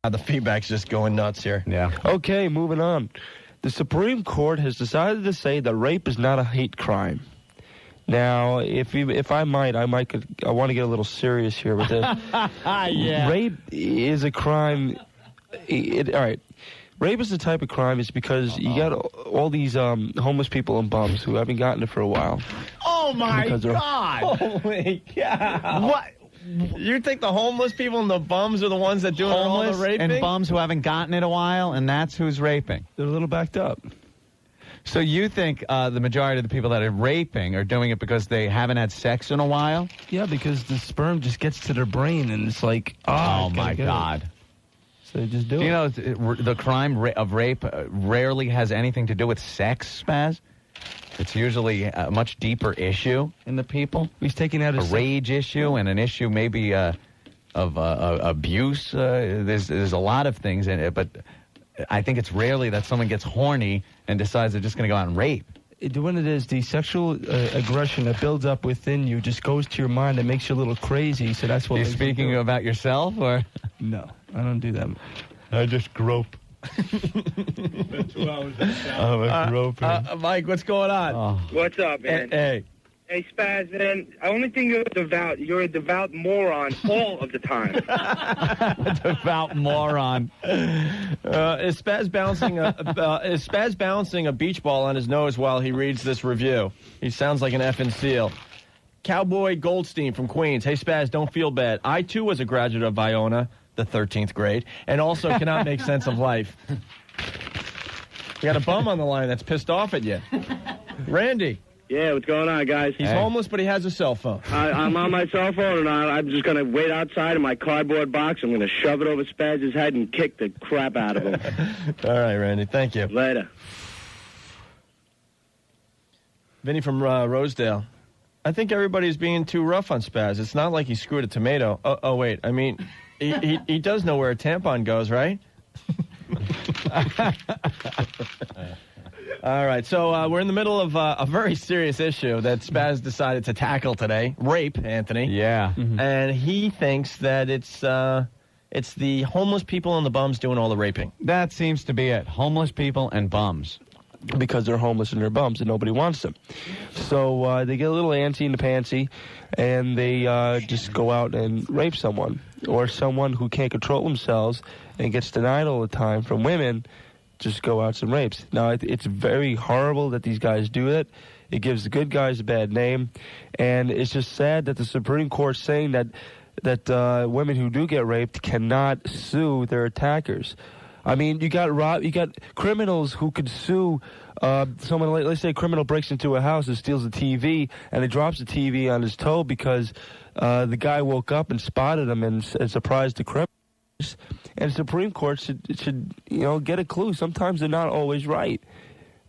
The feedback's just going nuts here. Yeah. Okay, moving on. The Supreme Court has decided to say that rape is not a hate crime. Now, if I might, I want to get a little serious here with this. Yeah. Rape is a crime. All right. Rape is the type of crime is because you got all these homeless people and bums who haven't gotten it for a while. Oh, my God. Holy cow. What? You think the homeless people and the bums are the ones that do all the raping? And bums who haven't gotten it a while, and that's who's raping. They're a little backed up. So you think the majority of the people that are raping are doing it because they haven't had sex in a while? Yeah, because the sperm just gets to their brain, and it's like, oh my God. So they just do it. You know, the crime of rape rarely has anything to do with sex, Spaz. It's usually a much deeper issue in the people. He's taking out a rage issue and an issue maybe of abuse. There's a lot of things in it, but I think it's rarely that someone gets horny and decides they're just going to go out and rape. When it is, the sexual aggression that builds up within you just goes to your mind and makes you a little crazy. So that's what. Are you speaking about yourself, or? No, I don't do that. I just grope. I'm a groper. Mike, what's going on? Oh. What's up, man? Hey. Hey, Spaz, man, the only thing you're a devout moron all of the time. Devout moron. Is Spaz bouncing a beach ball on his nose while he reads this review? He sounds like an effing seal. Cowboy Goldstein from Queens. Hey, Spaz, don't feel bad. I, too, was a graduate of Iona, the 13th grade, and also cannot make sense of life. You got a bum on the line that's pissed off at you. Randy. Yeah, what's going on, guys? He's homeless, but he has a cell phone. I'm on my cell phone, and I'm just going to wait outside in my cardboard box. I'm going to shove it over Spaz's head and kick the crap out of him. All right, Randy. Thank you. Later. Vinny from Rosedale. I think everybody's being too rough on Spaz. It's not like he screwed a tomato. Oh wait. I mean, he does know where a tampon goes, right? All right, so we're in the middle of a very serious issue that Spaz decided to tackle today. Rape, Anthony. Yeah. Mm-hmm. And he thinks that it's the homeless people and the bums doing all the raping. That seems to be it. Homeless people and bums. Because they're homeless and they're bums and nobody wants them. So they get a little antsy in the pantsy, and they just go out and rape someone. Or someone who can't control themselves and gets denied all the time from women just go out and rapes. Now, it's very horrible that these guys do it. It gives the good guys a bad name. And it's just sad that the Supreme Court's saying that women who do get raped cannot sue their attackers. I mean, you got criminals who could sue someone. Let's say a criminal breaks into a house and steals a TV, and he drops the TV on his toe because the guy woke up and spotted him and surprised the criminal. And the Supreme Court should get a clue. Sometimes they're not always right,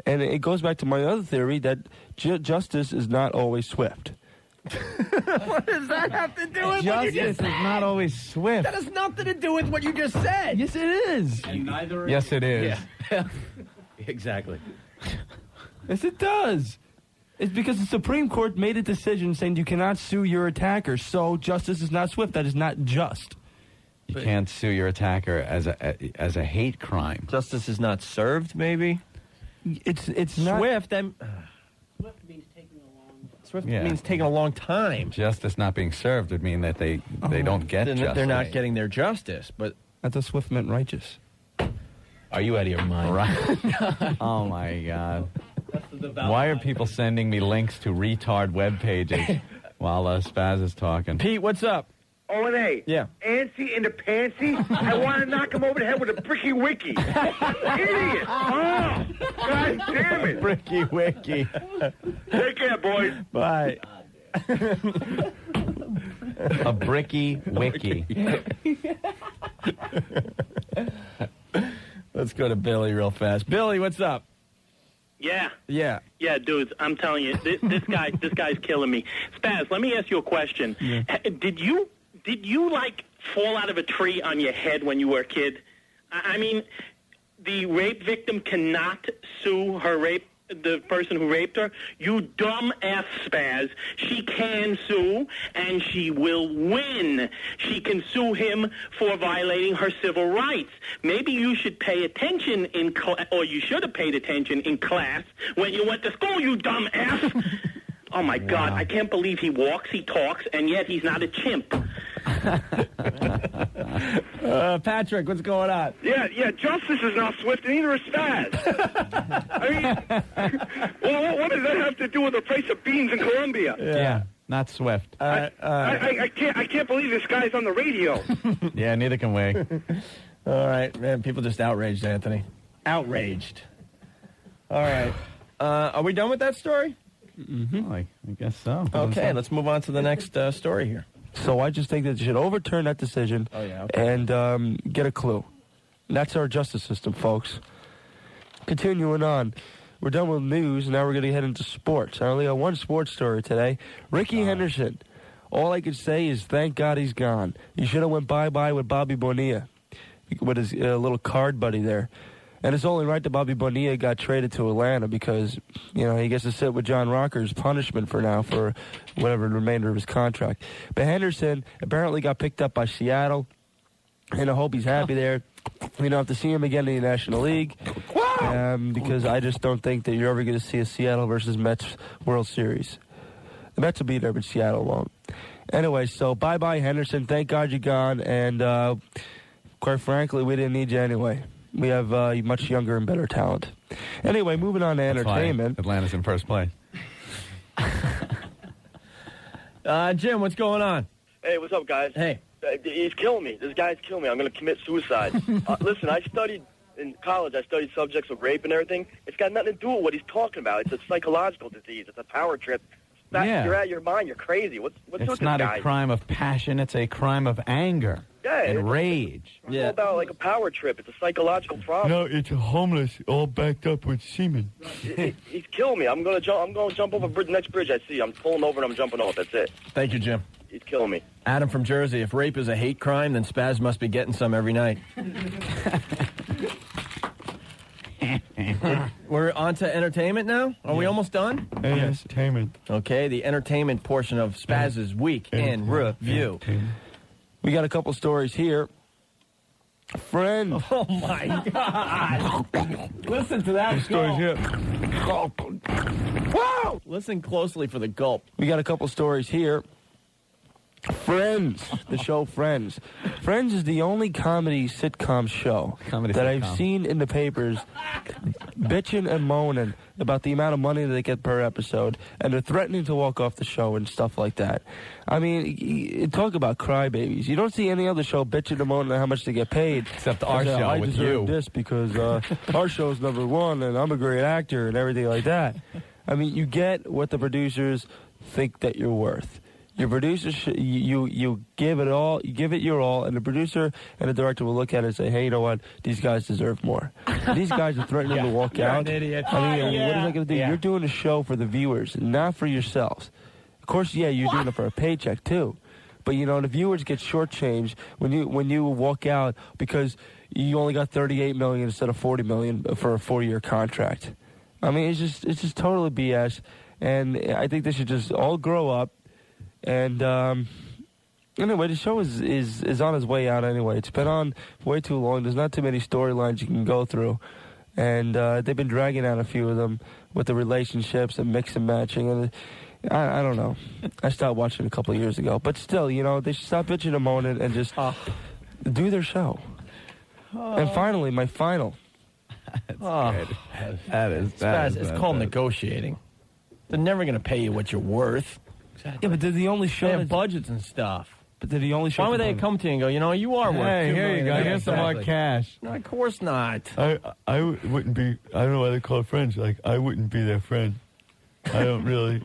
and it goes back to my other theory that justice is not always swift. What does that have to do with what you just said? Justice is not always swift. That has nothing to do with what you just said. Yes, it is. And neither. Yes, it is. Yeah. Exactly. Yes, it does. It's because the Supreme Court made a decision saying you cannot sue your attacker, so justice is not swift. That is not just. You can't sue your attacker as a hate crime. Justice is not served, maybe? It's not swift. Swift means taking a long. Swift means taking a long time. Justice not being served would mean that they don't get justice. They're not getting their justice, but I thought swift meant righteous. Are you out of your mind? Right. Oh my God. Why are people sending me links to retard web pages while Spaz is talking? Pete, what's up? O&A. Yeah. Antsy in the pantsy? I want to knock him over the head with a bricky wicky. Idiot. Oh, God damn it. Bricky wicky. Take care, boys. Bye. A bricky wiki. Let's go to Billy real fast. Billy, what's up? Yeah. Yeah. Yeah, dudes, I'm telling you, this guy's killing me. Spaz, let me ask you a question. Yeah. Did you like fall out of a tree on your head when you were a kid? I mean, the rape victim cannot sue her rape the person who raped her? You dumb F, Spaz. She can sue, and she will win. She can sue him for violating her civil rights. Maybe you should pay attention or you should have paid attention in class when you went to school, you dumb F. Oh, my God. I can't believe he walks, he talks, and yet he's not a chimp. Patrick, what's going on? Yeah, justice is not swift, and neither is Spaz. I mean, well, what does that have to do with the price of beans in Colombia? Yeah, not Swift. I can't believe this guy's on the radio. Yeah, neither can we. All right, man, people just outraged, Anthony. Outraged. All right. Are we done with that story? Mm-hmm. I guess so. Okay, let's move on to the next story here. So I just think that they should overturn that decision and get a clue. And that's our justice system, folks. Continuing on. We're done with news, now we're going to head into sports. I only got one sports story today. Ricky Henderson. All I could say is thank God he's gone. He should have went bye-bye with Bobby Bonilla, with his little card buddy there. And it's only right that Bobby Bonilla got traded to Atlanta because, you know, he gets to sit with John Rocker's punishment for now for whatever the remainder of his contract. But Henderson apparently got picked up by Seattle, and I hope he's happy there. We don't have to see him again in the National League because I just don't think that you're ever going to see a Seattle versus Mets World Series. The Mets will be there, but Seattle won't. Anyway, so bye-bye, Henderson. Thank God you're gone, and quite frankly, we didn't need you anyway. We have much younger and better talent. Anyway, moving on to entertainment. Atlanta's in first place. Jim, what's going on? Hey, what's up, guys? Hey. He's killing me. This guy's killing me. I'm going to commit suicide. Listen, in college, I studied subjects of rape and everything. It's got nothing to do with what he's talking about. It's a psychological disease. It's a power trip. You're out of your mind. You're crazy. What's with this guy? It's not a crime of passion. It's a crime of anger and rage. It's all about like a power trip. It's a psychological problem. No, it's a homeless all backed up with semen. He's killing me. I'm going to jump over the next bridge I see. I'm pulling over and I'm jumping off. That's it. Thank you, Jim. He's killing me. Adam from Jersey, if rape is a hate crime, then Spaz must be getting some every night. We're on to entertainment now? Are we almost done? Entertainment. Okay, the entertainment portion of Spaz's Week in Review. We got a couple stories here. Friend. Oh, my God. Listen to that stories here. Whoa! Listen closely for the gulp. We got a couple stories here. Friends, the show Friends. Friends is the only comedy sitcom show that I've seen in the papers bitching and moaning about the amount of money that they get per episode, and they're threatening to walk off the show and stuff like that. I mean, talk about crybabies. You don't see any other show bitching and moaning how much they get paid. Except our show I with deserve you. this because our show's #1 and I'm a great actor and everything like that. I mean, you get what the producers think that you're worth. Your producer, you give it all, you give it your all, and the producer and the director will look at it and say, hey, you know what, these guys deserve more. These guys are threatening to walk out. You're an idiot. I mean, what are they going to do? You're doing a show for the viewers, not for yourselves. Of course, you're doing it for a paycheck, too. But, you know, the viewers get shortchanged when you walk out because you only got $38 million instead of $40 million for a 4-year contract. I mean, it's just totally BS, and I think they should just all grow up. And anyway, the show is on its way out anyway. It's been on way too long. There's not too many storylines you can go through. And they've been dragging out a few of them with the relationships and mix and matching. And I don't know. I stopped watching a couple of years ago. But still, you know, they should stop bitching and moaning and just do their show. And finally, my final. That is It's called negotiating. They're never going to pay you what you're worth. Yeah, but they're the only show. They have budgets and stuff. But they're the only show. Why would they come to you and go, you know, you are worth $2 here you million. go. Here's some more cash. No, of course not. I wouldn't be, I don't know why they call it friends. Like, I wouldn't be their friend. I don't really,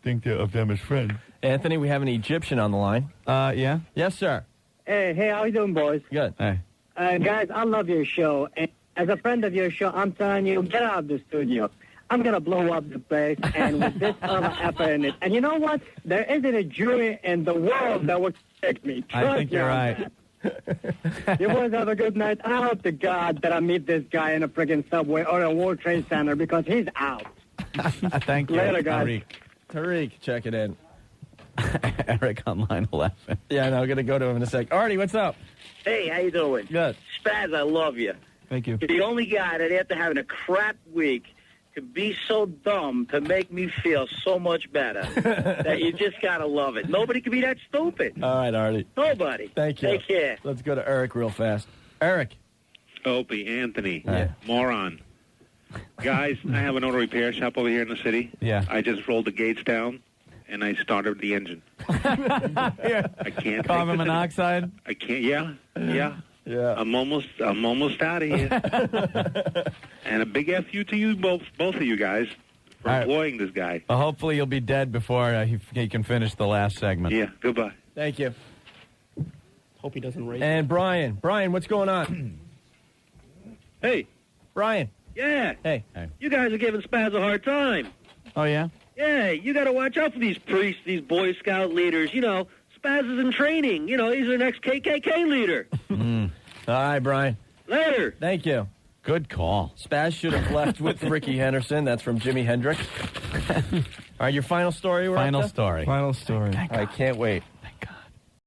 think of them as friends. Anthony, we have an Egyptian on the line. Yeah? Yes, sir. Hey, how you doing, boys? Good. Hey. Guys, I love your show. And as a friend of your show, I'm telling you, get out of the studio. I'm going to blow up the place, and with this other effort in it. And you know what? There isn't a jury in the world that would protect me. I think you're right. You boys have a good night. I hope to God that I meet this guy in a friggin' subway or a World Trade Center because he's out. Thank you. Later, guys. Tariq, check it in. Eric on line 11. Yeah, no, I'm going to go to him in a sec. Artie, what's up? Hey, how you doing? Good. Spaz, I love you. Thank you. You're the only guy that after having a crap week could be so dumb to make me feel so much better that you just got to love it. Nobody can be that stupid. All right, Artie. Nobody. Thank you. Take care. Let's go to Eric real fast. Eric. Opie, Anthony, Yeah. moron. Guys, I have an auto repair shop over here in the city. Yeah. I just rolled the gates down, and I started the engine. I can't. Carbon monoxide? I can't. Yeah. Yeah. I'm almost out of here. And a big F you to you, both of you guys, for All right. employing this guy. Well, hopefully you'll be dead before he can finish the last segment. Yeah. Goodbye. Thank you. Hope he doesn't race. And Brian. Brian, what's going on? Hey. Brian. Yeah. Hey. You guys are giving Spaz a hard time. Oh, yeah? Yeah, you got to watch out for these priests, these Boy Scout leaders. You know, Spaz is in training. You know, he's the next KKK leader. All right, Brian. Later. Thank you. Good call. Spaz should have left with Ricky Henderson. That's from Jimi Hendrix. All right, your final story? Final story. Final story. I can't wait.